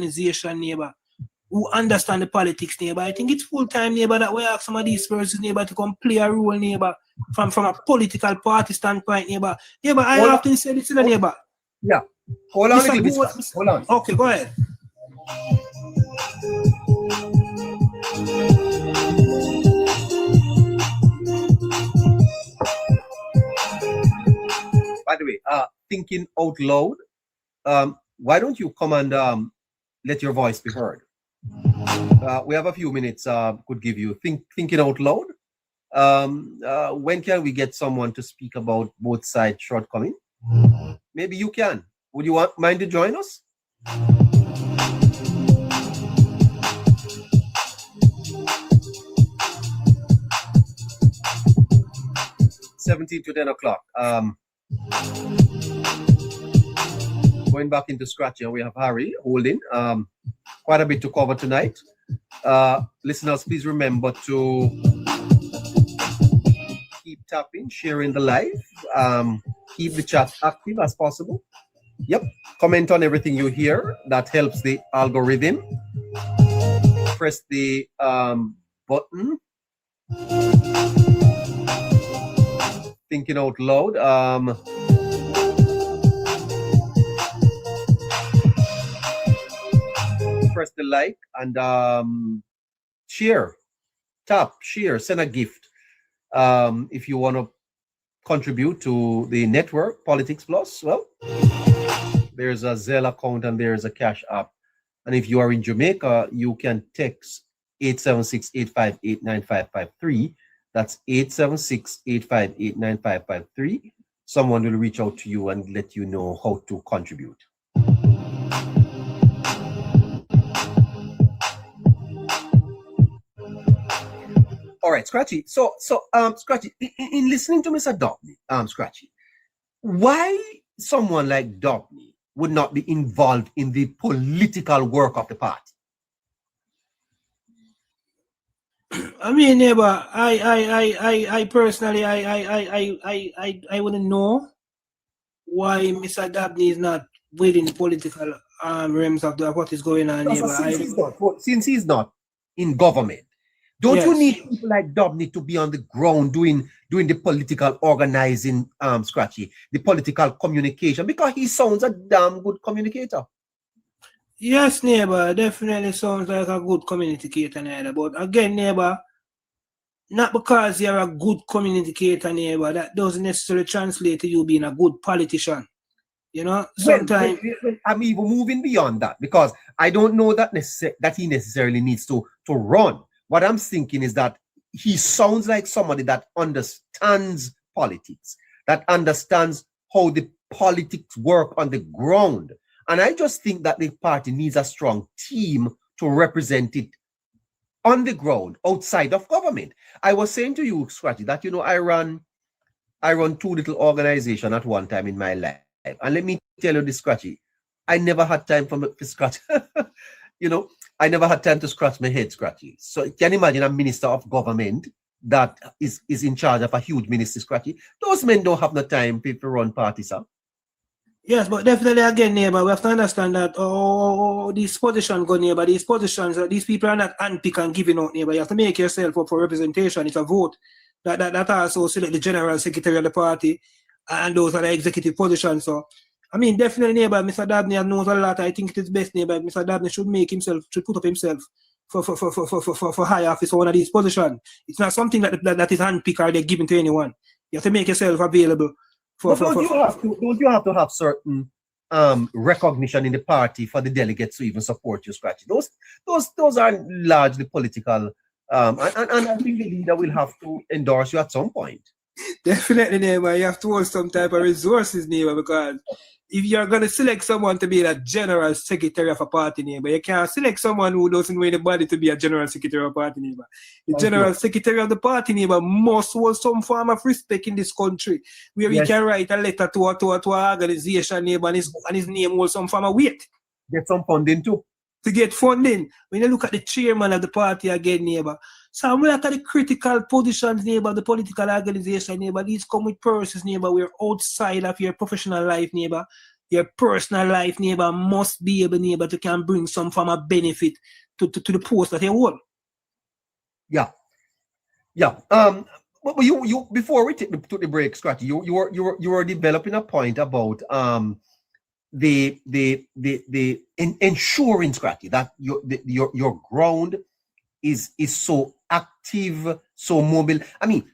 organization, neighbor, who understand the politics, neighbor. I think it's full time, neighbor, that we ask some of these persons, neighbor, to come play a role, neighbor, from a political party standpoint, neighbor. Neighbor, I often say this to the neighbor. Yeah. Hold on a little bit. Hold on. Okay, go ahead. By the way, thinking out loud, why don't you come and let your voice be heard? We have a few minutes, could give you thinking out loud. When can we get someone to speak about both sides' shortcoming? Maybe you can. Would you mind to join us? $17 to 10 o'clock. Going back into scratching, we have Harry holding quite a bit to cover tonight. Listeners, please remember to keep tapping, sharing the live, keep the chat active as possible. Yep, comment on everything you hear. That helps the algorithm. Press the button. Thinking out loud. Press the like and share. Tap, share, send a gift. If you want to contribute to the network, Politics Plus, well, there's a Zelle account and there's a Cash App. And if you are in Jamaica, you can text 876-858-9553. That's 876-858-9553. Someone will reach out to you and let you know how to contribute. All right, Scratchy. So, Scratchy, in listening to Mr. Dobney, Scratchy, why someone like Dobney would not be involved in the political work of the party? I mean, neighbor, I personally, I wouldn't know why Mr. Dobney is not within the political realms of what is going on, neighbor. Since he's not in government, don't you need people like Dobney to be on the ground doing the political organizing, Scratchy, the political communication, because he sounds a damn good communicator. Yes, neighbor, definitely sounds like a good communicator, neighbor. But again, neighbor, not because you're a good communicator, neighbor, that doesn't necessarily translate to you being a good politician. You know, sometimes I'm even moving beyond that, because I don't know that he necessarily needs to run. What I'm thinking is that he sounds like somebody that understands politics, that understands how the politics work on the ground. And I just think that the party needs a strong team to represent it on the ground, outside of government. I was saying to you, Scratchy, that, you know, I run two little organizations at one time in my life. And let me tell you this, Scratchy, I never had time for scratch. You know, I never had time to scratch my head, Scratchy. So you can imagine a minister of government that is in charge of a huge ministry, Scratchy. Those men don't have no time to run parties, sir. Yes, but definitely again, neighbor, we have to understand that these positions go, neighbor, these positions, these people are not handpicked and giving out, neighbor. You have to make yourself up for representation. It's a vote that also select the general secretary of the party, and those are the executive positions. So, I mean, definitely, neighbor, Mr. Dobney knows a lot. I think it is best, neighbor, Mr. Dobney should put up himself for high office for one of these positions. It's not something that is handpicked or they're given to anyone. You have to make yourself available. Don't you have to have certain recognition in the party for the delegates to even support you, Scratchy? Those are largely political, and I think the leader will have to endorse you at some point. Definitely, neighbor. You have to hold some type of resources, neighbor, because if you're going to select someone to be the general secretary of a party, neighbor, you can't select someone who doesn't know anybody to be a general secretary of a party, neighbor. The general secretary of the party, neighbor, must hold some form of respect in this country, where we can write a letter to an organization, neighbor, and his name holds some form of weight. Get some funding too. To get funding. When you look at the chairman of the party again, neighbor, some of the critical positions, neighbor, the political organization, neighbor, these come with purses, neighbor, we're outside of your professional life, neighbor. your personal life, neighbor, must be able, neighbor, to can bring some form of benefit to the post that you hold. Yeah. But you before we took the break, Scratchy, you were developing a point about the ensuring, Scratchy, that your ground is so active, so mobile. I mean,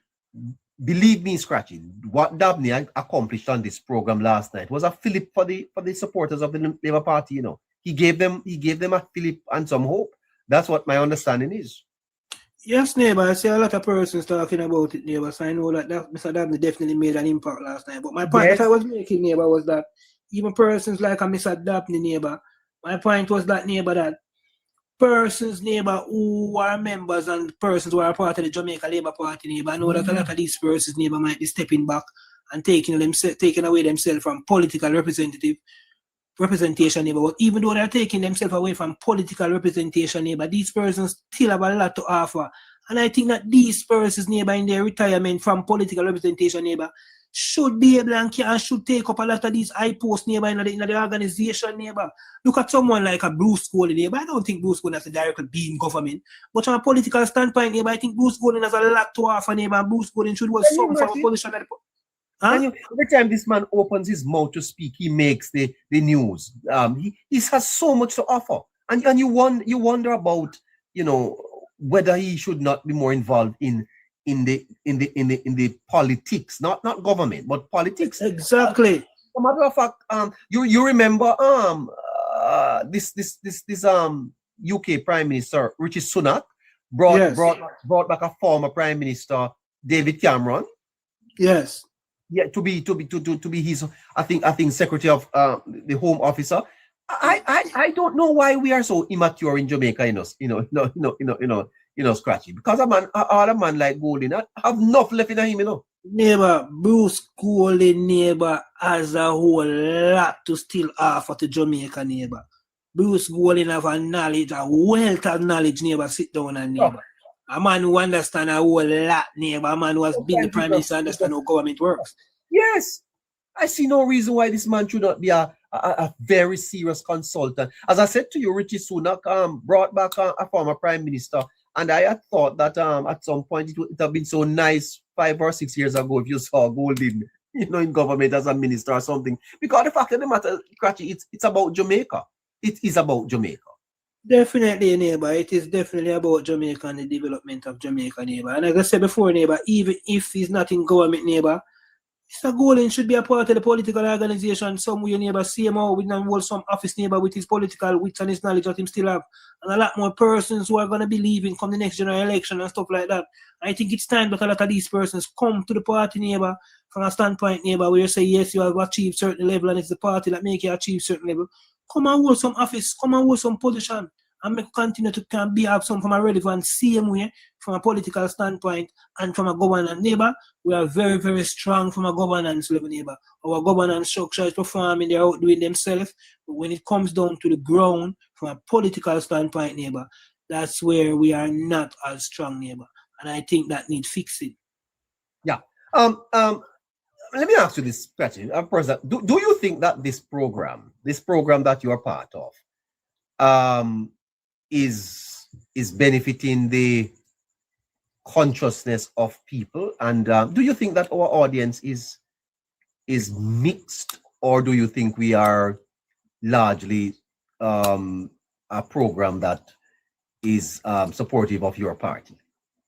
believe me, Scratchy, what Dabney accomplished on this program last night was a fillip for the supporters of the Labour Party. You know, he gave them a fillip and some hope. That's what my understanding is. Yes, neighbor, I see a lot of persons talking about it, neighbor, so I know that Mr. Dabney definitely made an impact last night. But my point that I was making, neighbor, was that even persons like a Mr. Dabney, neighbor, my point was that, neighbor, that persons, neighbor, who are members and persons who are part of the Jamaica Labour Party, neighbor, I know that a lot of these persons, neighbor, might be stepping back and taking away themselves from political representation, neighbor. But even though they're taking themselves away from political representation, neighbor, these persons still have a lot to offer. And I think that these persons, neighbor, in their retirement from political representation, neighbor, should be able and should take up a lot of these high posts, neighbor, in the organization, neighbor. Look at someone like a Bruce Golding, neighbor. I don't think Bruce Golding has to directly be in government. But from a political standpoint, neighbor, I think Bruce Golding has a lot to offer, neighbor, and Bruce Golding should have some form of position. Every time this man opens his mouth to speak, he makes the news. He has so much to offer, and you wonder about, you know, whether he should not be more involved in the politics, not government, but politics. Exactly. As a matter of fact, you remember this UK Prime Minister Richie Sunak brought back a former Prime Minister, David Cameron. Yes. Yeah, to be his, I think Secretary of the Home Officer. I don't know why we are so immature in Jamaica, Scratchy. Because a man like Golding have enough left in him, you know. Neighbor, Bruce Golding, neighbor, has a whole lot to still offer to Jamaica, neighbor. Bruce Golding have a wealth of knowledge, neighbor. Sit down and neighbor. A man who understands a whole lot, neighbor. A man who has been the Prime Minister, understand how government works. Yes. I see no reason why this man should not be a very serious consultant. As I said to you, Richie Sunak brought back a former Prime Minister, and I had thought that at some point it would have been so nice 5 or 6 years ago if you saw Golding, in government as a minister or something. Because the fact of the matter, Cratchy, it's about Jamaica. It is about Jamaica. Definitely, neighbor. It is definitely about Jamaica and the development of Jamaica, neighbor. And like I said before, neighbor, even if he's not in government, neighbor, Mr. Golding should be a part of the political organization somewhere, neighbor. See him out with some office, neighbor, with his political wits and his knowledge that him still have. And a lot more persons who are going to be leaving come the next general election and stuff like that. I think it's time that a lot of these persons come to the party, neighbor, from a standpoint, neighbor, where you say, yes, you have achieved certain level and it's the party that make you achieve certain level. Come and hold some office, come and hold some position, and make continue to have some from a relevant same way from a political standpoint and from a governance, neighbor. We are very, very strong from a governance level, neighbor. Our governance structure is performing, they're outdoing themselves. But when it comes down to the ground from a political standpoint, neighbor, that's where we are not as strong, neighbor. And I think that needs fixing. Yeah. Let me ask you this question. Do you think that this program that you are part of, is benefiting the consciousness of people? And do you think that our audience is mixed, or do you think we are largely a program that is supportive of your party?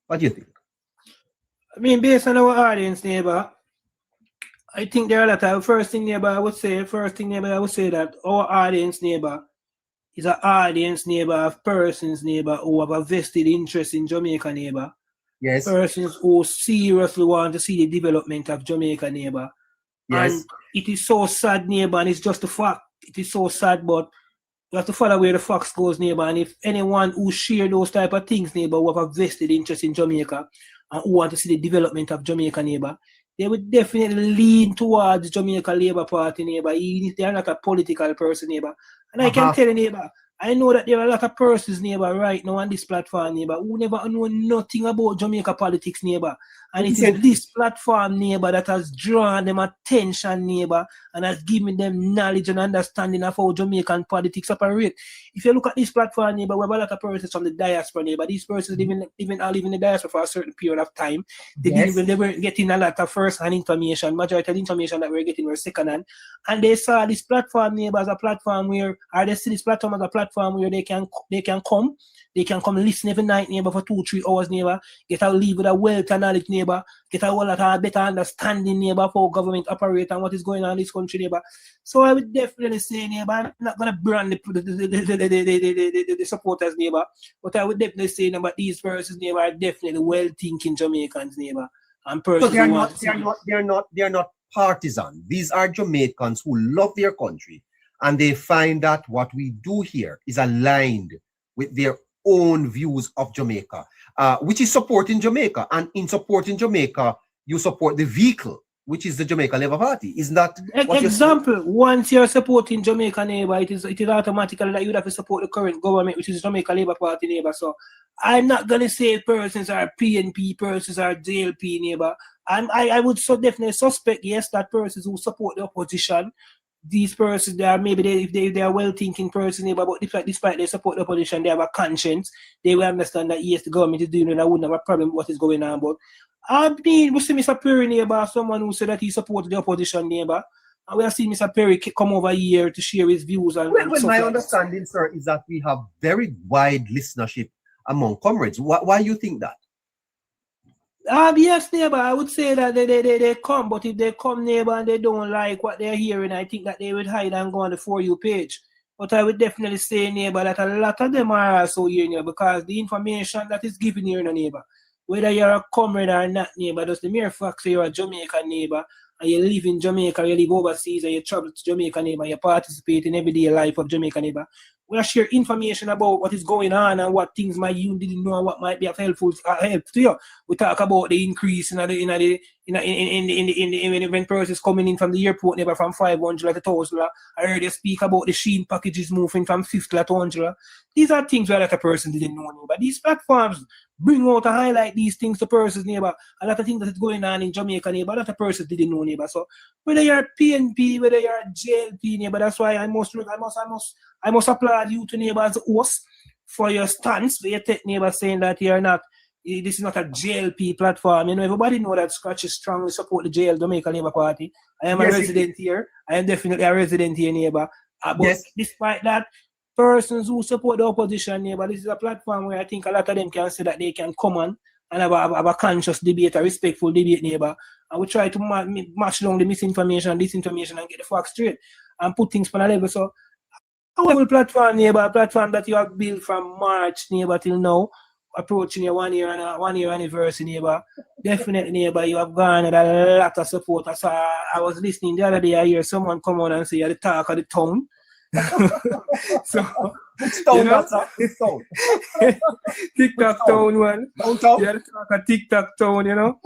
What do you think? I mean, based on our audience, neighbor, I think there are a lot of first thing, neighbor, I would say that our audience, neighbor, is an audience, neighbor, of persons, neighbor, who have a vested interest in Jamaica, neighbor. Yes. Persons who seriously want to see the development of Jamaica, neighbor. Yes. And it is so sad, neighbor, and it's just a fact. It is so sad, but you have to follow where the facts goes, neighbor. And if anyone who share those type of things, neighbor, who have a vested interest in Jamaica and who want to see the development of Jamaica, neighbor, they would definitely lean towards Jamaica Labour Party, neighbor, even if they are not a political person, neighbor. And I can tell you, neighbor, I know that there are a lot of persons, neighbor, right now on this platform, neighbor, who never know nothing about Jamaica politics, neighbor. And it is this platform, neighbor, that has drawn them attention, neighbor, and has given them knowledge and understanding of how Jamaican politics operate. If you look at this platform, neighbor, we have a lot of persons from the diaspora, neighbor. These persons even are living in the diaspora for a certain period of time. They weren't getting a lot of first-hand information. Majority of the information that we're getting were second-hand. And they saw this platform, neighbor, as a platform where, or they see this platform as a platform where they can come listen every night, neighbor, for 2-3 hours, neighbor, get out, leave with a wealth of knowledge, neighbor, get a whole lot of better understanding, neighbor, of how government operate and what is going on in this country, neighbor. So I would definitely say, neighbor, I'm not gonna brand the supporters, neighbor, but I would definitely say, neighbor, these persons, neighbor, are definitely well-thinking Jamaicans, neighbor, and persons. So they're not partisan. These are Jamaicans who love their country, and they find that what we do here is aligned with their own views of Jamaica, which is supporting Jamaica. And in supporting Jamaica, you support the vehicle, which is the Jamaica Labour Party. Isn't that what example? Once you're supporting Jamaica, neighbor, it is automatically that you have to support the current government, which is Jamaica Labour Party, neighbor. So I'm not gonna say persons are PNP, persons are JLP, neighbor. I would so definitely suspect, yes, that persons who support the opposition, these persons, they are maybe if they are well-thinking persons, but despite they support the opposition, they have a conscience. They will understand that yes, the government is doing it. I wouldn't have a problem with what is going on. But I mean, we see Mr. Perry, neighbor, someone who said that he supported the opposition, neighbor. And we have seen Mr. Perry come over here to share his views. And my understanding, sir, is that we have very wide listenership among comrades. Why you think that? Yes, neighbor, I would say that they come, but if they come, neighbor, and they don't like what they're hearing, I think that they would hide and go on the For You page. But I would definitely say, neighbor, that a lot of them are also here, neighbor, because the information that is given here, neighbor, whether you're a comrade or not, neighbor, just the mere fact that you're a Jamaican neighbor, and you live in Jamaica, you live overseas, and you travel to Jamaica, neighbor, you participate in everyday life of Jamaica, neighbor. We share information about what is going on and what things you didn't know and what might be of help to you. We talk about the increase when persons coming in from the airport, neighbor, from 500 to 1,000. I heard you speak about the Sheen packages moving from 50 to 100. These are things where a person didn't know, neighbor. These platforms bring out and highlight these things to persons, neighbor. A lot of things that is going on in Jamaica, neighbor, a lot of persons didn't know, neighbor. So whether you're PNP, whether you're JLP, neighbor, that's why I must applaud you to, neighbor, as a host for your stance, for your neighbor, saying that you're not, this is not a JLP platform. You know, everybody know that Scratch strongly support the Jamaica Labour Party. I am a resident here. I am definitely a resident here, neighbor. But despite that, persons who support the opposition, neighbor, this is a platform where I think a lot of them can say that they can come on and have a conscious debate, a respectful debate, neighbor. And we try to match along the misinformation and disinformation and get the facts straight and put things on a level. So, our platform, neighbor, a platform that you have built from March, neighbor, till now, approaching your 1 year anniversary, neighbor. Definitely, neighbor, you have garnered a lot of support. I was listening the other day, I hear someone come on and say you're the talk of the town. So, you know? TikTok town one. You're the talk of TikTok town, you know.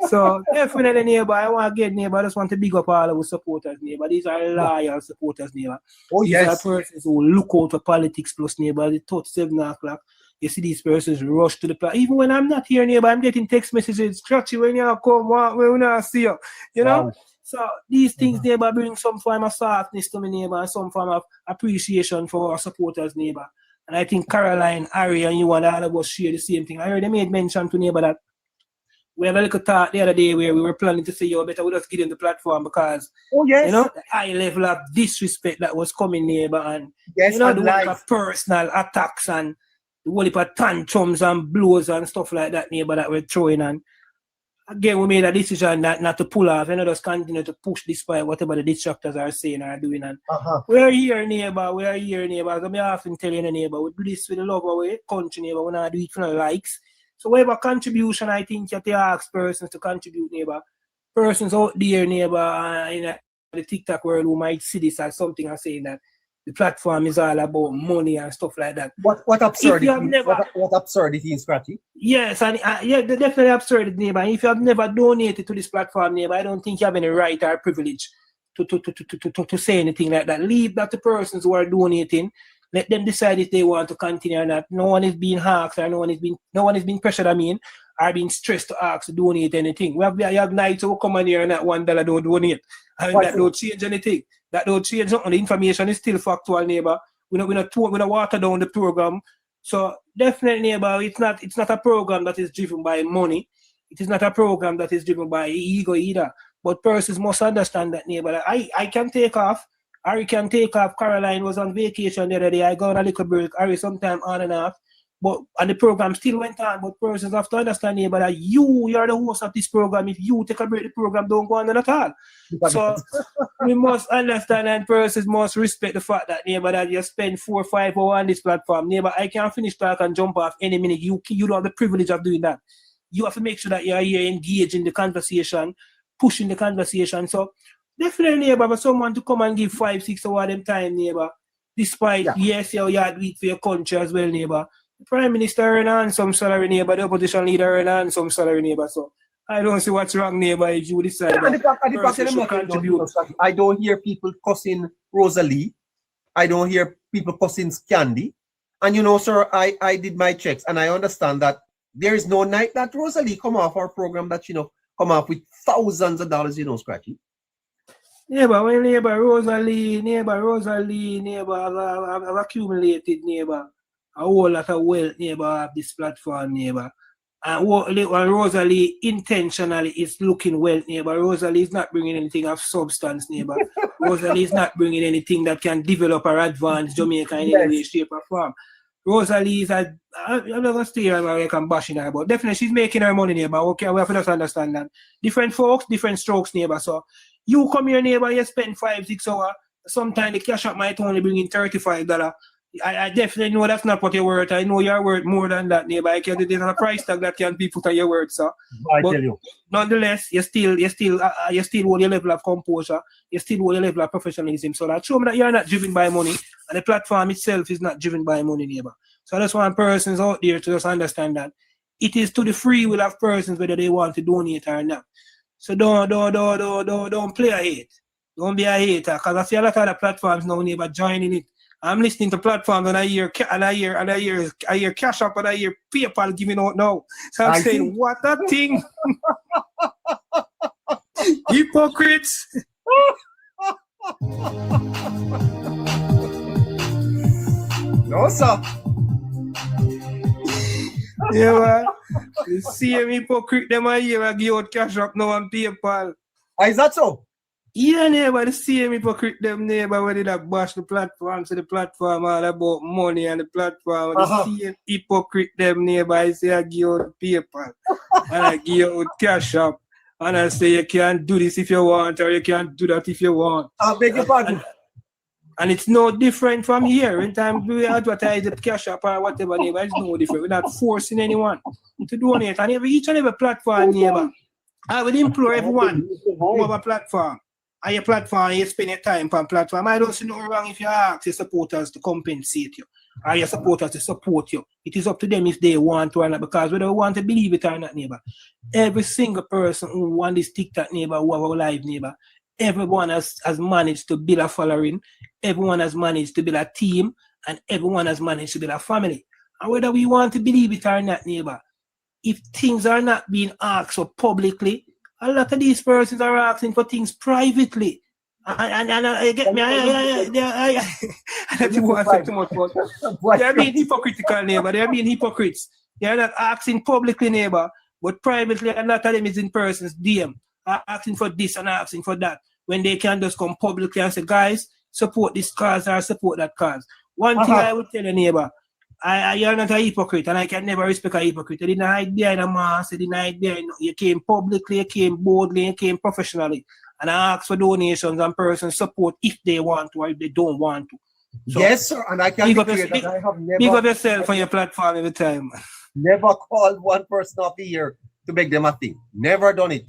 So definitely, neighbor, I want to get, neighbor, I just want to big up all our supporters, neighbor. These are loyal supporters, neighbor. These are persons who look out for politics plus, neighbor. They touch 7 o'clock. You see these persons rush to the place. Even when I'm not here, neighbor, I'm getting text messages. Scratchy, when you come, when I see you, you know. Wow. So these things, neighbor, bring some form of softness to me, neighbor, and some form of appreciation for our supporters, neighbor. And I think Caroline, Ari, and you and all of us share the same thing. I heard they made mention to, neighbor, that we have a little talk the other day where we were planning to say, yo, better we just get in the platform because, you know, the high level of disrespect that was coming, neighbor, and, you know, the whole of personal attacks and the whole heap of tantrums and blows and stuff like that, neighbor, that we're throwing on. Again, we made a decision not to pull off, and just continue to push despite whatever the distractors are saying or doing. And we're here, neighbor. We're here, neighbor. So I often tell you, neighbor, we do this with the love of our country, neighbor. We not do it for the likes. So whatever contribution, I think you have to ask persons to contribute, neighbor. Persons out there, neighbor, in the TikTok world who might see this as something and saying that the platform is all about money and stuff like that. What absurdity? What absurdity in Scratchy? Yes, and definitely absurd, neighbor. If you have never donated to this platform, neighbor, I don't think you have any right or privilege to say anything like that. Leave that to persons who are donating. Let them decide if they want to continue or not. No one is being asked or no one is being pressured, or being stressed to ask to donate anything. You have nights who come on here and that $1 don't donate. And that don't change anything. That don't change nothing. The information is still factual, neighbor. We don't water down the program. So definitely, neighbor, it's not a program that is driven by money. It is not a program that is driven by ego either. But persons must understand that, neighbor. I can take off. Harry can take off. Caroline was on vacation the other day. I got on a little break. Harry sometime on and off. And the program still went on. But persons have to understand, neighbor, that you're the host of this program. If you take a break, the program don't go on at all. So we must understand, and persons must respect the fact that, neighbor, that you spend 4 or 5 hours on this platform. Neighbor, I can't finish talk and jump off any minute. You don't have the privilege of doing that. You have to make sure that you're here engaged in the conversation, pushing the conversation. So definitely, neighbor, for someone to come and give 5, 6 hours them time, neighbor, despite, yes, you do it for your country as well, neighbor. The Prime Minister earn on some salary, neighbor. The opposition leader earn on some salary, neighbor. So I don't see what's wrong, neighbor, if you decide I don't hear people cussing Rosalie. I don't hear people cussing Candy. And you know, sir, I did my checks and I understand that there is no night that Rosalie come off our program that, come off with thousands of dollars, Scratchy. Neighbor, well, Rosalie, I've accumulated, neighbor, a whole lot of wealth, neighbor, of this platform, neighbor. And Rosalie intentionally is looking well, neighbor. Rosalie is not bringing anything of substance, neighbor. Rosalie is not bringing anything that can develop or advance Jamaica in any way, shape, or form. Rosalie is I'm not going to stay here like I'm bashing her, but definitely she's making her money, neighbor. Okay, we have to just understand that. Different folks, different strokes, neighbor. So you come here, neighbor, you spend 5, 6 hours. Sometimes the cash up might only bring in $35. I definitely know that's not what you're worth. I know you're worth more than that, neighbor. There's a price tag that can be put on your worth, sir. I tell you. Nonetheless, you still hold your level of composure. You still hold your level of professionalism. So that show me that you're not driven by money, and the platform itself is not driven by money, neighbor. So I just want persons out there to just understand that it is to the free will of persons whether they want to donate or not. So don't play a hate. Don't be a hater, because I see a lot of the platforms now, neighbor, joining it. I'm listening to platforms and I hear Cash App and I hear PayPal giving out now. So I'm saying, what a thing! Hypocrites! No, sir. Yeah, man. The same hypocrite them I hear I give out Cash App now and PayPal. Is that so? Yeah, neighbor, the same hypocrite them, neighbor, when they that bash the platform, so the platform all about money and the platform, the same hypocrite them, neighbor, I say I give out PayPal and I give out Cash App and I say you can't do this if you want or you can't do that if you want. I beg your pardon. And it's no different from here. In time we advertise the Cash App or whatever, neighbor, it's no different. We're not forcing anyone to donate. And each and every platform, neighbor, I would implore everyone who have a platform. On your platform, you spend your time on platform. I don't see no wrong if you ask your supporters to compensate you or your supporters to support you. It is up to them if they want to or not, because whether they want to believe it or not, neighbor, every single person who wants this TikTok, neighbor, who have a live, neighbor, everyone has managed to build a following, everyone has managed to build a team, and everyone has managed to build a family. And whether we want to believe it or not, neighbor, if things are not being asked for publicly, a lot of these persons are asking for things privately. And I get me, I don't want to say too much, but they're being hypocritical, neighbor. They're being hypocrites. They're not asking publicly, neighbor, but privately, a lot of them is in persons DM, asking for this and asking for that, when they can just come publicly and say, guys, support this cause or support that cause. One thing I would tell you, neighbor, you're not a hypocrite, and I can never respect a hypocrite. You didn't hide behind a mask, you didn't hide behind. You came publicly, you came boldly, you came professionally, and I ask for donations and persons support if they want to or if they don't want to. So, yes, sir, and I can declare that I have never... Big up yourself on your platform every time. Never called one person of the year to make them a thing. Never done it.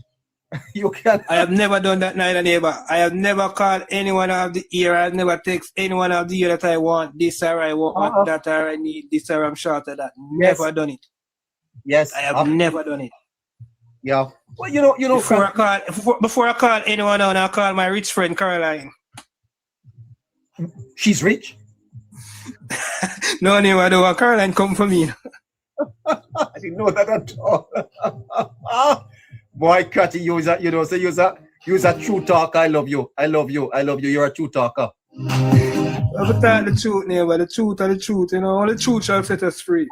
You can. I have never done that, neither, neighbor. I have never called anyone of the year. I have never text anyone of the year that I want this or I want that or I need this or I'm short of that. Never done it. Yes. I have never done it. Yeah. Well, you know. Before I call anyone on, I call my rich friend Caroline. She's rich. No, neighbor, I don't want Caroline come for me. I didn't know that at all. Boy, Catty, you're a true talker. I love you. You're a true talker. I will tell the truth, neighbor. The truth are the truth. You know, all the truth shall set us free.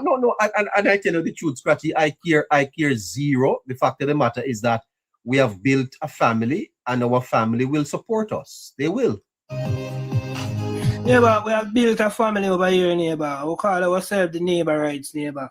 No. And I tell you the truth, Scratchy. I care zero. The fact of the matter is that we have built a family, and our family will support us. They will. Neighbor, we have built a family over here, neighbor. We call ourselves the neighbor rights, neighbor.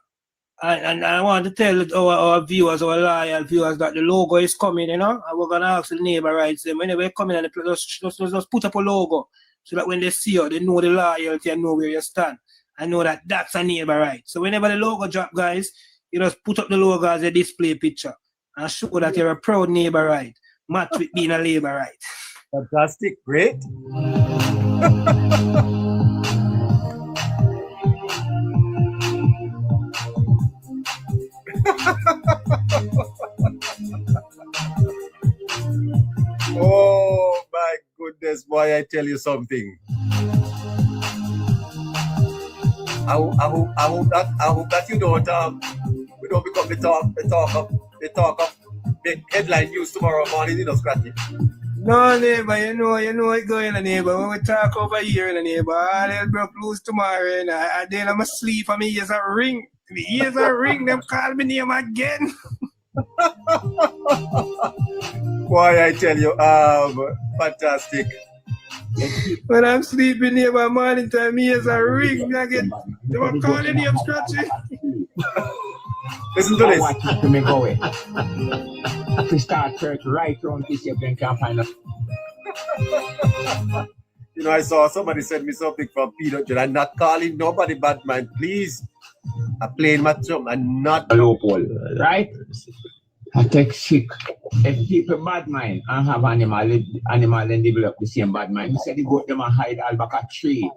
And I want to tell our viewers, our loyal viewers, that the logo is coming, you know. And we're going to ask the neighbor rights them. Whenever they come in, and just put up a logo so that when they see you, they know the loyalty and know where you stand. And know that that's a neighbor right. So whenever the logo drop, guys, you just put up the logo as a display picture and show that you're a proud neighbor right, match with being a labor right. Fantastic, great. Oh my goodness, boy! I tell you something. I hope that you don't we don't become the talk of the headline news tomorrow morning, you know, Scratchy. No, neighbor, you know it going on, neighbor. When we talk over here, neighbor, all hell broke loose tomorrow, and then I'm asleep and my ears are ring. My ears are ring, them call me name again. Boy, I tell you, fantastic. When I'm sleeping near my morning time, my ears are ring. I get they were calling him Scratchy. Listen to this. Watch it to me go away. If we start church right around this, you can find us. You know, I saw somebody send me something from Peter. I'm not calling nobody bad man, please. I'm playing my drum and not a loophole, right? I take sick. If people bad mind and have animal and develop the same bad mind, you say they go them and hide all back a tree.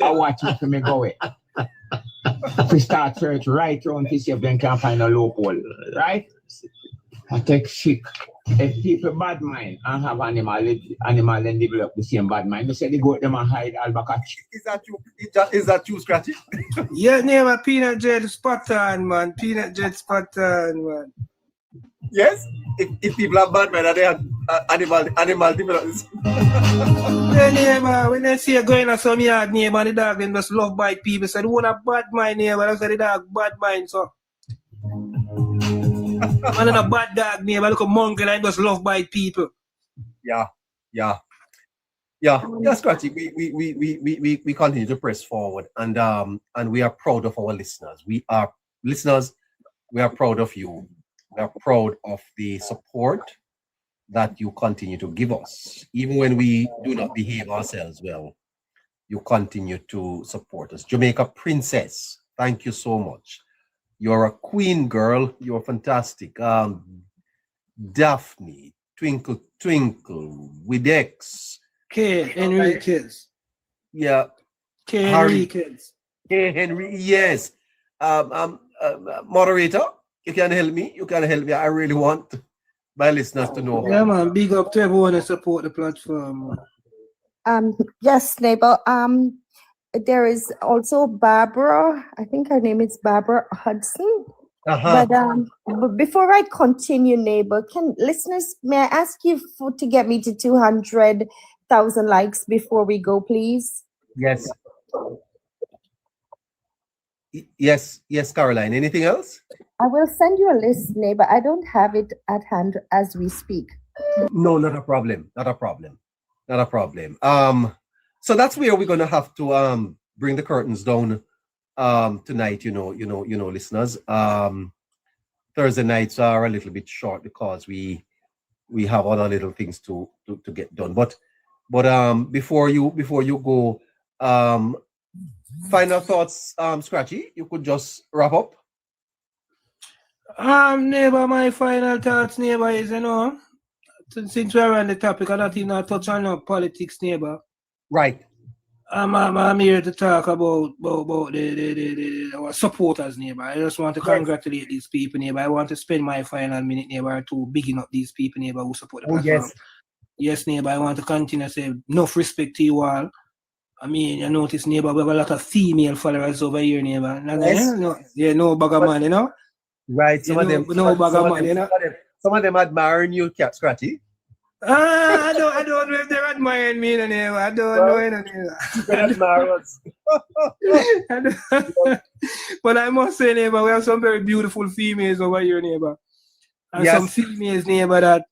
I watch it to me go away. If we start church right around this, you can find a loophole, right? I take sick. If people bad mind and have animal and develop the same bad mind, you say they go them and hide all back a tree. Is that you? Is that you, Scratchy? Yeah, neighbor, peanut jet spot on, man. Peanut jet spot on, man. Yes? If people are bad mind and they have animal development. Yeah, neighbor, when they see you going on some yard, neighbor, the dog then just love bite people. So they want a bad mind, neighbor. That's why the dog bad mind, so. Man, a bad dog, neighbor. Look a monkey and just love bite people. Yeah, Scratchy. We continue to press forward, and we are proud of our listeners. We are proud of you. We are proud of the support that you continue to give us, even when we do not behave ourselves well. You continue to support us. Jamaica Princess, thank you so much. You're a queen, girl. You're fantastic. Daphne, Twinkle, Widex. K. Henriquez. Yeah. K. Henriquez. K. Henry, yes. Moderator, you can help me. I really want my listeners to know. Yeah, man. Big up to everyone that support the platform. Yes, neighbor. There is also Barbara. I think her name is Barbara Hudson. Uh-huh. But before I continue, neighbor, may I ask you to get me to 200,000 likes before we go, please? Yes. Yes, Caroline. Anything else? I will send you a list, neighbor. I don't have it at hand as we speak. No, not a problem. So that's where we're gonna have to bring the curtains down tonight, you know, listeners. Thursday nights are a little bit short because we have other little things to get done. But before you go, final thoughts, Scratchy, you could just wrap up. Neighbor, my final thoughts, neighbor, is, you know, since we're on the topic, I don't even touch on politics, neighbor. Right. I'm here to talk about our supporters, neighbor. I just want to congratulate these people, neighbor. I want to spend my final minute, neighbor, to bigging up these people, neighbor, who support the platform. Yes. Yes, neighbor. I want to continue to say enough respect to you all. I mean, you notice, neighbor, we have a lot of female followers over here, neighbor. Yes. No bugger man, you know? Right. Some of them, some of them admiring you, Cap Scratchy. I don't know if they're admiring me, neighbor. I don't know, neighbor. Admire us. But I must say, neighbor, we have some very beautiful females over here, neighbor. And Yes. some females, neighbor, that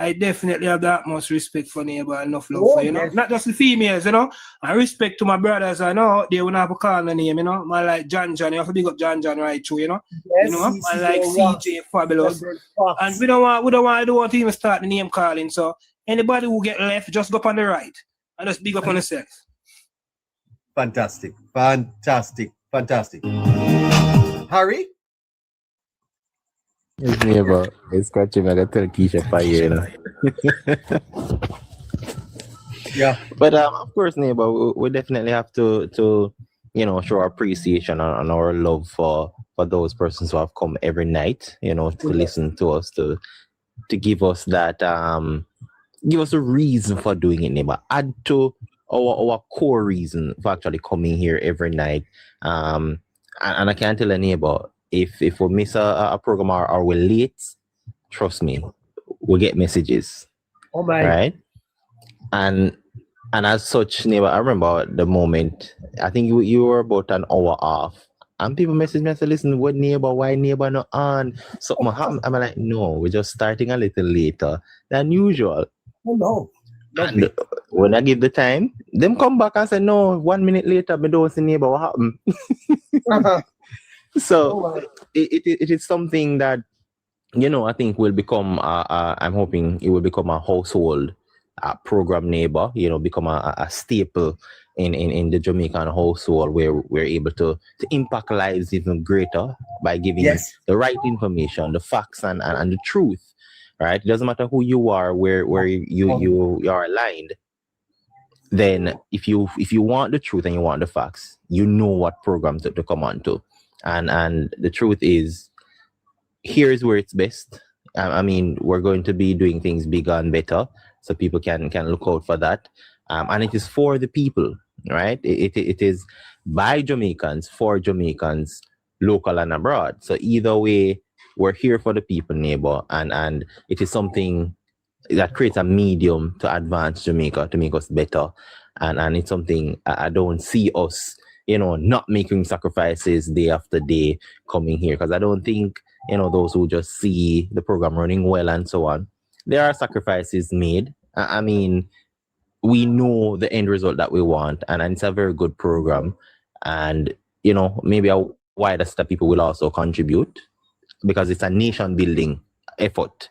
I definitely have that much respect for, neighbor, enough love for, you know. Yes. Not just the females, you know. And respect to my brothers, I know they will have to call the name, you know. Man like John, you have to big up John right through, you know. Yes, You know, man like CJ Fabulous. And we don't want to even start the name calling. So anybody who get left, just go up on the right and just big up on yourself. Fantastic. Harry? Yes, neighbor. It's scratching. I got to tell Keisha for you know. Yeah. But of course, neighbor, we definitely have to show our appreciation and our love for those persons who have come every night, to listen to us, to give us that give us a reason for doing it, neighbor. Add to our core reason for actually coming here every night. And I can tell a neighbor, if we miss a program or we're late, trust me, we'll get messages. Oh my. Right? And as such, neighbor, I remember the moment, I think you were about an hour off. And people message me and say, listen, why neighbor not on? Something happened. I'm like, no, we're just starting a little later than usual. Oh no. And when I give the time, them come back and say, no, 1 minute later, but don't see neighbor, what happened? So it is something that, I think will become, I'm hoping it will become a household program, neighbor, become a staple in the Jamaican household, where we're able to impact lives even greater by giving the right information, the facts and the truth, right? It doesn't matter who you are, where you are aligned. Then if you want the truth and you want the facts, you know what programs to come on to. And the truth is, here's where it's best. I mean, we're going to be doing things bigger and better, so people can look out for that. And it is for the people, right? It is by Jamaicans, for Jamaicans, local and abroad. So either way, we're here for the people, neighbor. And it is something that creates a medium to advance Jamaica, to make us better. And it's something I don't see us, not making sacrifices day after day coming here. Because I don't think, those who just see the program running well and so on, there are sacrifices made. I mean, we know the end result that we want, and it's a very good program. And, maybe a wider set of people will also contribute, because it's a nation building effort.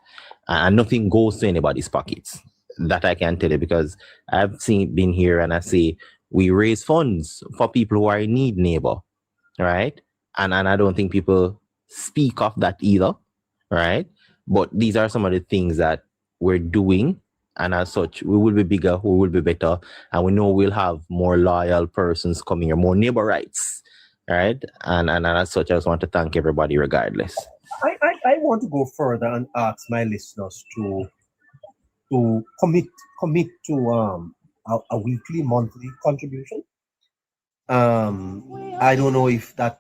And nothing goes to anybody's pockets. That I can tell you, because I've been here and I say we raise funds for people who are in need, neighbor, right? And I don't think people speak of that either, right? But these are some of the things that we're doing, and as such, we will be bigger, we will be better, and we know we'll have more loyal persons coming here, more neighbor rights, right? And as such, I just want to thank everybody regardless. I want to go further and ask my listeners to commit to a weekly, monthly contribution. I don't know if that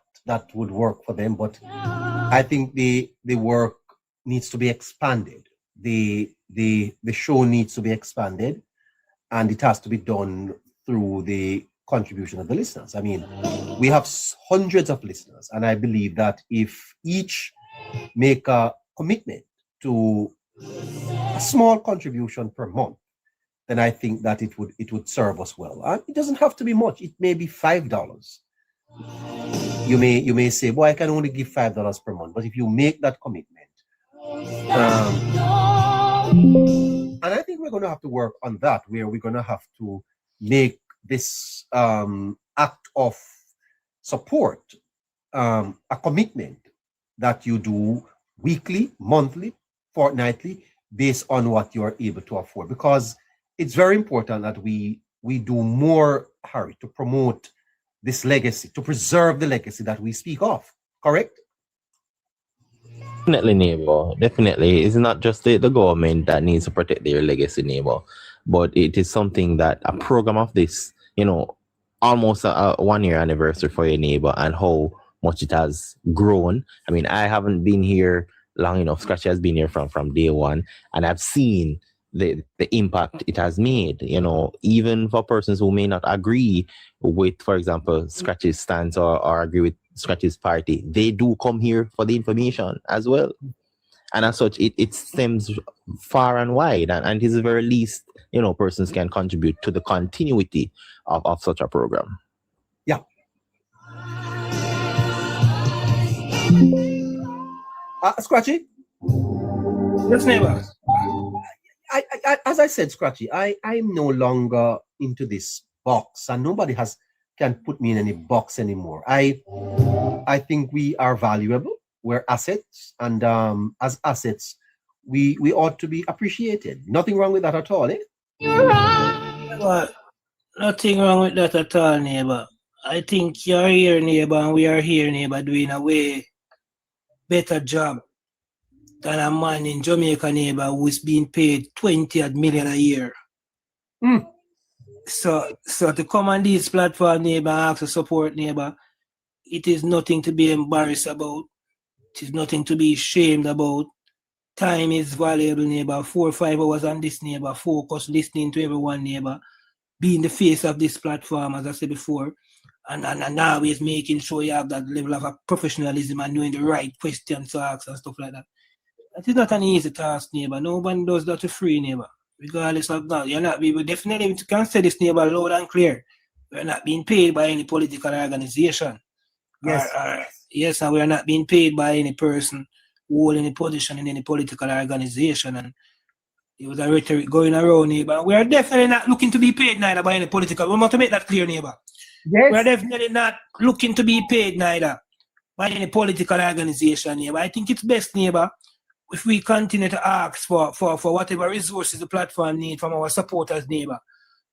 would work for them, but I think the work needs to be expanded. The show needs to be expanded, and it has to be done through the contribution of the listeners. I mean, we have hundreds of listeners, and I believe that if each make a commitment to a small contribution per month, then I think that it would serve us well. And it doesn't have to be much. It may be $5. You may say, "Boy, I can only give $5 per month." But if you make that commitment, and I think we're going to have to work on that, where we're going to have to make this act of support a commitment that you do weekly, monthly, fortnightly, based on what you are able to afford. Because it's very important that we do more, Harry, to promote this legacy, to preserve the legacy that we speak of. Correct? Definitely, neighbor. Definitely. It's not just the government that needs to protect their legacy, neighbor, but it is something that a program of this, almost a 1 year anniversary for your neighbor and how much it has grown. I mean, I haven't been here long enough. Scratchy has been here from day one, and I've seen the impact it has made. You know, even for persons who may not agree with, for example, Scratchy's stance or agree with Scratchy's party, they do come here for the information as well. And as such, it stems far and wide, and it is the very least, you know, persons can contribute to the continuity of such a program. Yeah. Scratchy? Yes, neighbor. As I said, Scratchy, I'm no longer into this box, and nobody can put me in any box anymore. I think we are valuable. We're assets, and as assets, we ought to be appreciated. Nothing wrong with that at all, eh? You're right. But nothing wrong with that at all, neighbor. I think you're here, neighbor, and we are here, neighbor, doing a way better job than a man in Jamaica, neighbor, who's being paid 20 million a year. So to come on this platform, neighbor, and ask for support, neighbor, it is nothing to be embarrassed about. It is nothing to be ashamed about. Time is valuable, neighbor. 4 or 5 hours on this, neighbor. Focus, listening to everyone, neighbor. Being the face of this platform, as I said before. And always making sure you have that level of professionalism and knowing the right questions to ask and stuff like that. That is not an easy task, neighbor. No one does that for free, neighbor. Regardless of that. We will definitely can say this, neighbor, loud and clear. We're not being paid by any political organization. Yes. Yes, and we are not being paid by any person who hold any position in any political organization. And it was a rhetoric going around, neighbor. We are definitely not looking to be paid neither by any political. We want to make that clear, neighbor. Yes. We are definitely not looking to be paid neither by any political organization, neighbor. I think it's best, neighbor, if we continue to ask for whatever resources the platform needs from our supporters, neighbor.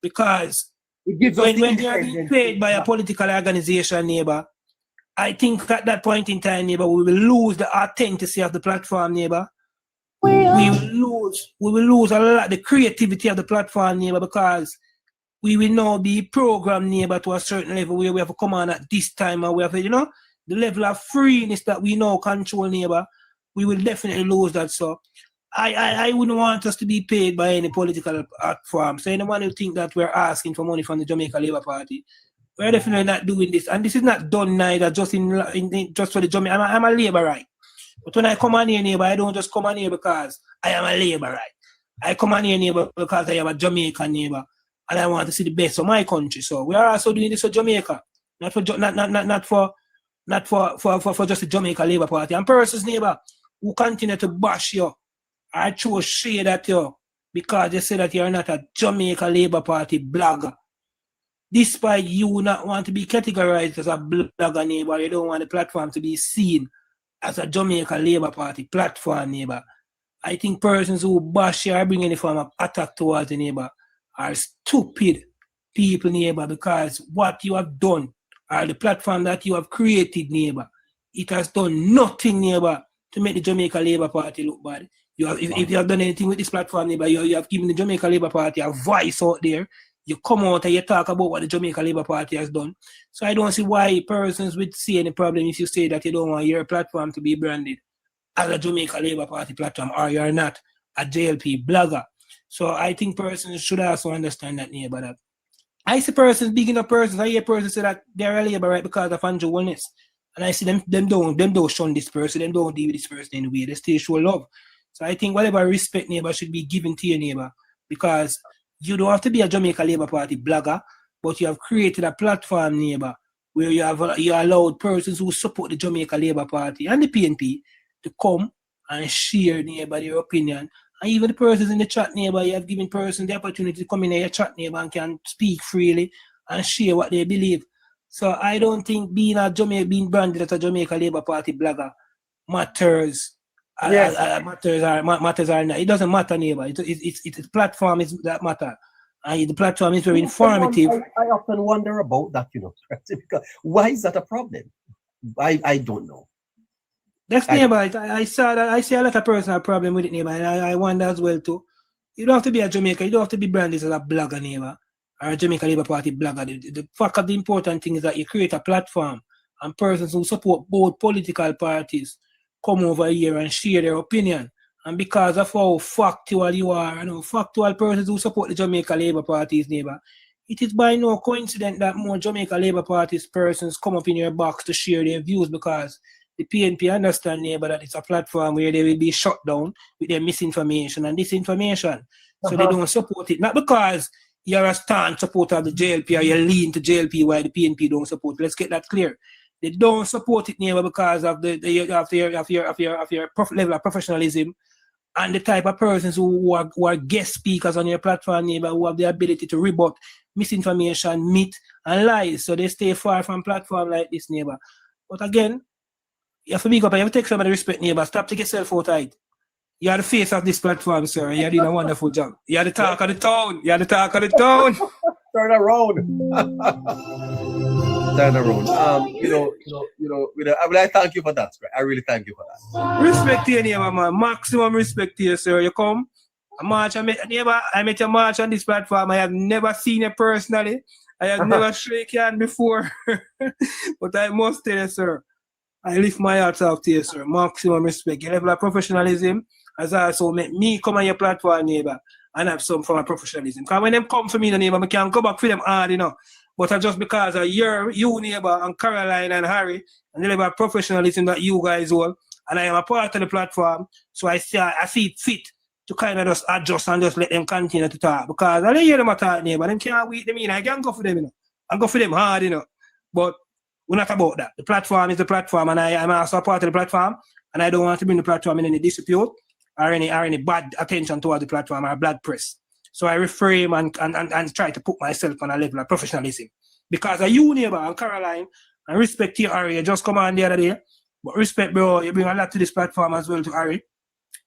Because it gives when they are being paid by a political organization, neighbor, I think at that point in time, neighbor, we will lose the authenticity of the platform, neighbor. We will lose a lot the creativity of the platform, neighbor, because we will now be programmed, neighbor, to a certain level where we have to come on at this time, and we have, the level of freeness that we now control, neighbor. We will definitely lose that. So I wouldn't want us to be paid by any political platform. So anyone who think that we're asking for money from the Jamaica Labour Party, we're definitely not doing this. And this is not done neither just just for the Jamaica. I'm a Labourite. But when I come on here, neighbor, I don't just come on here because I am a Labourite. I come on here, neighbor, because I am a Jamaican neighbor, and I want to see the best of my country. So we are also doing this for Jamaica, not for just the Jamaica Labour Party. And persons, neighbor, who continue to bash you or throw shade at you because they say that you're not a Jamaica Labour Party blogger. Despite you not want to be categorized as a blogger, neighbor, you don't want the platform to be seen as a Jamaica Labour Party platform, neighbor. I think persons who bash you or bring any form of attack towards the neighbor are stupid people, neighbor, because what you have done or the platform that you have created, neighbor, it has done nothing, neighbor, to make the Jamaica Labour Party look bad. If you have done anything with this platform, neighbor, you have given the Jamaica Labour Party a voice out there. You come out and you talk about what the Jamaica Labour Party has done. So I don't see why persons would see any problem if you say that you don't want your platform to be branded as a Jamaica Labour Party platform, or you're not a JLP blogger. So I think persons should also understand that, neighbor, that I see persons, big enough persons, I hear persons say that they're a Labourite because of unusualness. And I see them don't shun this person, them don't deal with this person anyway. They still show love. So I think whatever respect, neighbor, should be given to your neighbor, because you don't have to be a Jamaica Labour Party blogger, but you have created a platform, neighbor, where you allowed persons who support the Jamaica Labour Party and the PNP to come and share, neighbor, their opinion. And even the persons in the chat, neighbor, you have given persons the opportunity to come in your chat, neighbor, and can speak freely and share what they believe. So I don't think being branded as a Jamaica Labour Party blogger matters. Yes. Matters are not. It doesn't matter, neighbor. It's the platform is that matter. And the platform is very informative. I often wonder about that, because why is that a problem? I don't know. That's neighbor. I see a lot of persons have a problem with it, neighbor, and I wonder as well too. You don't have to be a Jamaican. You don't have to be branded as a blogger, neighbor. or a Jamaica Labour Party blogger. The fact of the important thing is that you create a platform and persons who support both political parties come over here and share their opinion. And because of how factual you are, factual persons who support the Jamaica Labour Party's neighbor, it is by no coincidence that more Jamaica Labour Party's persons come up in your box to share their views, because the PNP understand, neighbor, that it's a platform where they will be shut down with their misinformation and disinformation. So they don't support it. Not because you're a stand supporter of the JLP or you lean to JLP while the PNP don't support it. Let's get that clear. They don't support it, neighbor, because of your level of professionalism and the type of persons who are guest speakers on your platform, neighbor, who have the ability to rebut misinformation, myth, and lies. So they stay far from platform like this, neighbor. But again, you have to make up and you have to take some of the respect, neighbor. Stop taking yourself out of it. You are the face of this platform, sir. You're doing a wonderful job. You are the talk of the town. You are the talk of the town. Turn around. Turn around. I thank you for that, sir. I really thank you for that. Respect to you, neighbor, man. Maximum respect to you, sir. You come. I met you march on this platform. I have never seen you personally. I have never shake your hand before. But I must tell you, sir, I lift my heart off to you, sir. Maximum respect. Your level of professionalism has also made me come on your platform, neighbor, and have some form of professionalism. Because when them come for me, neighbor, I can't go back for them hard, But just because of you, neighbor, and Caroline and Harry, and the level of professionalism that you guys hold, and I am a part of the platform, so I see it fit to kind of just adjust and just let them continue to talk. Because I don't hear them talk, neighbor. Them can't wait them in. I can't go for them, I go for them hard, But we're not about that. The platform is the platform, and I'm also a part of the platform, and I don't want to bring the platform in any dispute or any bad attention towards the platform or bad press. So I refrain and try to put myself on a level of professionalism. Because of you, neighbor, and Caroline, and respect to you, Harry, you just come on the other day. But respect, bro, you bring a lot to this platform as well to Harry.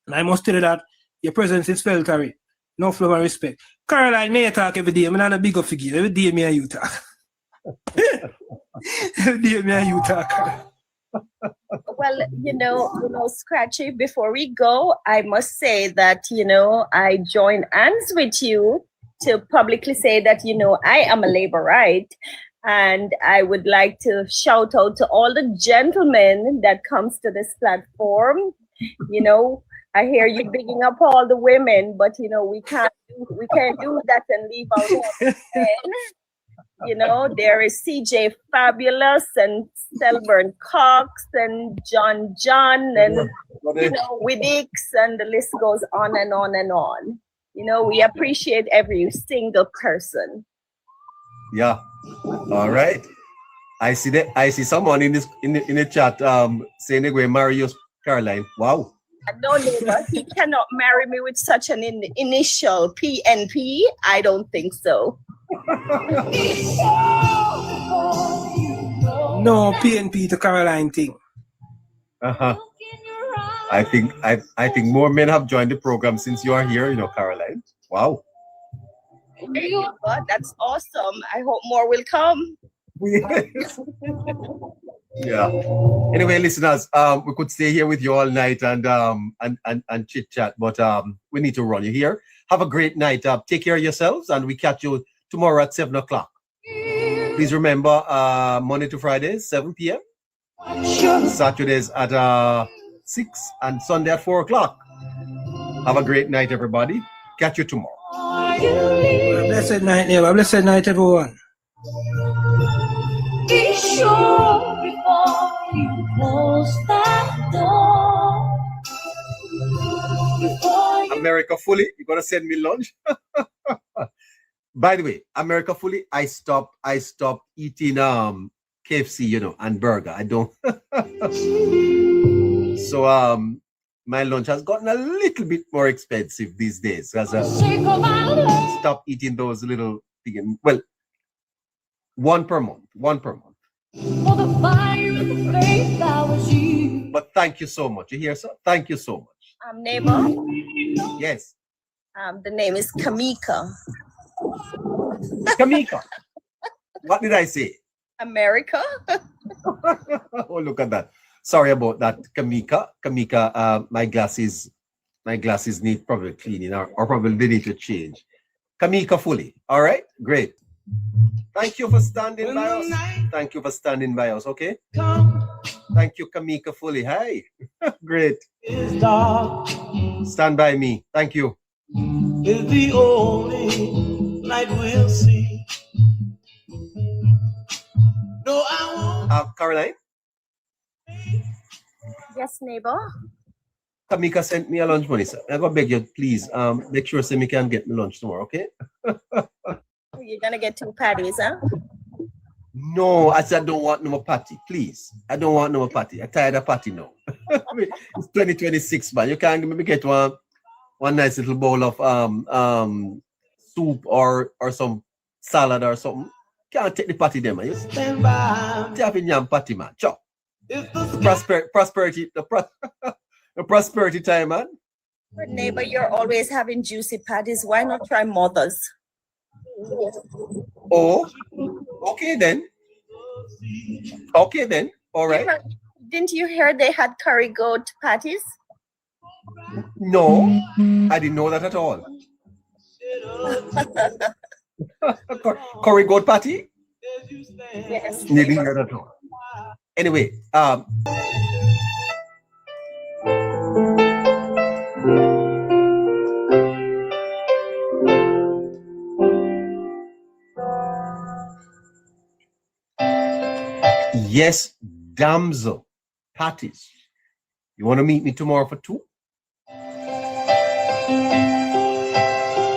And I must tell you that your presence is felt, Harry. No flow and respect. Caroline, may you talk every day. I'm not a big up figure. Every day me and you talk. Every day me and you talk. Well, Scratchy, before we go, I must say that, I join hands with you to publicly say that, I am a Labourite. And I would like to shout out to all the gentlemen that comes to this platform. I hear you bigging up all the women, but, we can't do that and leave out all the men. There is CJ Fabulous and Selburn Cox and John and, Widdix, and the list goes on and on and on. We appreciate every single person. Yeah. All right. I see someone in the chat saying they're going to marry you, Caroline. Wow. No, neighbor, he cannot marry me with such an initial PNP. I don't think so. No PNP to Caroline thing. I think more men have joined the program since you are here, Caroline. Wow. That's awesome. I hope more will come. Yeah. Anyway, listeners, we could stay here with you all night and chit chat, but we need to run you here. Have a great night. Take care of yourselves, and we catch you tomorrow at 7 o'clock. Please remember, Monday to Fridays, 7 p.m. Saturdays at 6 and Sunday at 4 o'clock. Have a great night, everybody. Catch you tomorrow. Blessed night, neighbor. Blessed night, everyone. Be sure before you close that door. America Fully, you gonna send me lunch? By the way, America Fully, I stopped eating KFC, and burger. I don't. So my lunch has gotten a little bit more expensive these days because I stopped eating those little things. Well, one per month. For the fire of the faith that was you. But thank you so much. You hear, sir? Thank you so much. Neighbor? Yes. The name is Kamika. Kamika. What did I say? America. Oh, look at that. Sorry about that, Kamika. Kamika, my glasses need probably cleaning or probably they need to change. Kamika fully. All right, great. Thank you for standing by us. Thank you for standing by us, okay? Thank you, Kamika fully. Hi. Great. Stand by me. Thank you. Is the only light we'll see. No, I won't. Caroline? Yes, neighbor. Kamika sent me a lunch money, sir. I'm gonna beg you, please, make sure me can get me lunch tomorrow, okay? You're gonna get 2 patties, huh? No, I said I don't want no more party, please. I don't want no more party. I'm tired of party now. It's 2026, man. You can't maybe get one nice little bowl of soup or some salad or something. Can't take the party there, man. You stand by. Tapping yam party, man. Chop. Prosperity, the prosperity time, man. But neighbor, you're always having juicy patties. Why not try mothers? Oh, okay then. Okay then. All right. Didn't you hear they had curry goat patties? No, I didn't know that at all. Curry goat patty? Yes. Didn't hear that at all. Anyway, yes, damsel, patties. You want to meet me tomorrow for 2?